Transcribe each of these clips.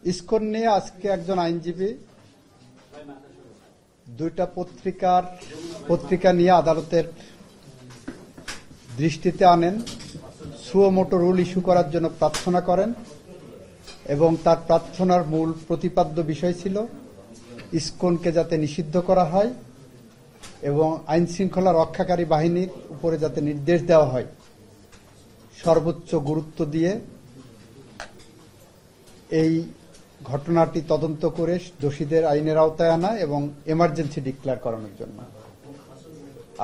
ISKCON নিয়ে আজকে একজন আইনজীবী দুইটা পত্রিকা নিয়ে আদালতের দৃষ্টিতে আনেন, সুও মোটো রুল ইস্যু করার জন্য প্রার্থনা করেন এবং তার প্রার্থনার মূল প্রতিপাদ্য বিষয় ছিল ইসকনকে যাতে নিষিদ্ধ করা হয় এবং আইন শৃঙ্খলা রক্ষাকারী বাহিনীর উপরে যাতে নির্দেশ দেওয়া হয় সর্বোচ্চ গুরুত্ব দিয়ে এই ঘটনাটি তদন্ত করে দোষীদের আইনের আওতায় আনা এবং এমার্জেন্সি ডিক্লেয়ার করানোর জন্য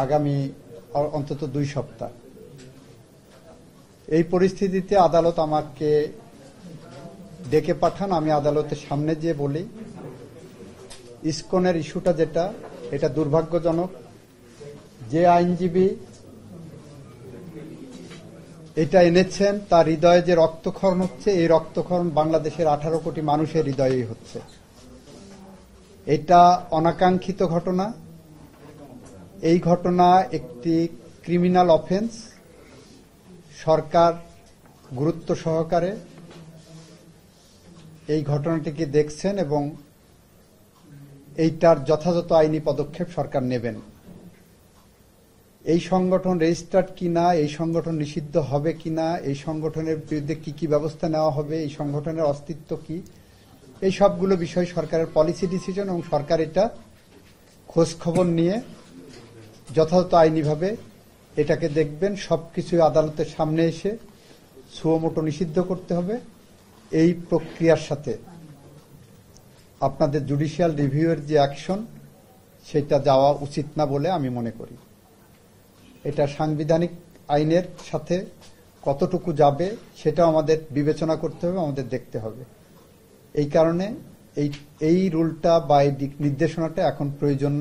আগামী অন্তত 2 সপ্তাহ। এই পরিস্থিতিতে আদালত আমাকে ডেকে পাঠান। আমি আদালতের সামনে গিয়ে বলি, ইসকনের ইস্যুটা যেটা, এটা দুর্ভাগ্যজনক। যে আইনজীবী এটা এনেছেন তার হৃদয়ে যে রক্তক্ষরণ হচ্ছে, এই রক্তক্ষরণ বাংলাদেশের 18 কোটি মানুষের হৃদয়েই হচ্ছে। এটা অনাকাঙ্ক্ষিত ঘটনা। এই ঘটনা একটি ক্রিমিনাল অফেন্স। সরকার গুরুত্ব সহকারে এই ঘটনাটিকে দেখছেন এবং এইটার যথাযথ আইনি পদক্ষেপ সরকার নেবেন। এই সংগঠন রেজিস্টার্ড কিনা, এই সংগঠন নিষিদ্ধ হবে কিনা, এই সংগঠনের বিরুদ্ধে কি কি ব্যবস্থা নেওয়া হবে, এই সংগঠনের অস্তিত্ব কি, এই সবগুলো বিষয় সরকারের পলিসি ডিসিশন এবং সরকার এটা খোঁজ খবর নিয়ে যথাযথ আইনিভাবে এটাকে দেখবেন। সবকিছু আদালতের সামনে এসে সুও মোটো নিষিদ্ধ করতে হবে। এই প্রক্রিয়ার সাথে আপনাদের জুডিশিয়াল রিভিউয়ের যে অ্যাকশন, সেটা যাওয়া উচিত না বলে আমি মনে করি। এটা সাংবিধানিক আইনের সাথে কতটুকু যাবে সেটাও আমাদের বিবেচনা করতে হবে, আমাদের দেখতে হবে। এই কারণে এই রুলটা বা এই নির্দেশনাটা এখন প্রয়োজন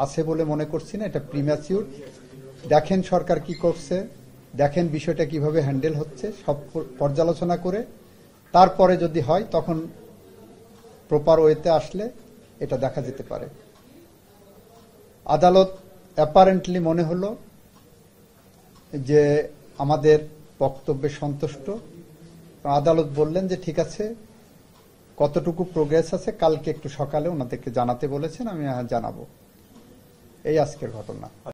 আছে বলে মনে করছি না। এটা প্রিম্যাচিউর। দেখেন সরকার কি করছে, দেখেন বিষয়টা কিভাবে হ্যান্ডেল হচ্ছে, সব পর্যালোচনা করে তারপরে যদি হয় তখন প্রপার ওয়েতে আসলে এটা দেখা যেতে পারে। আদালত অ্যাপারেন্টলি মনে হলো যে আমাদের বক্তব্যে সন্তুষ্ট। আদালত বললেন যে ঠিক আছে, কতটুকু প্রোগ্রেস আছে কালকে একটু সকালে ওনাদেরকে জানাতে বলেছেন, আমি জানাবো। এই আজকের ঘটনা।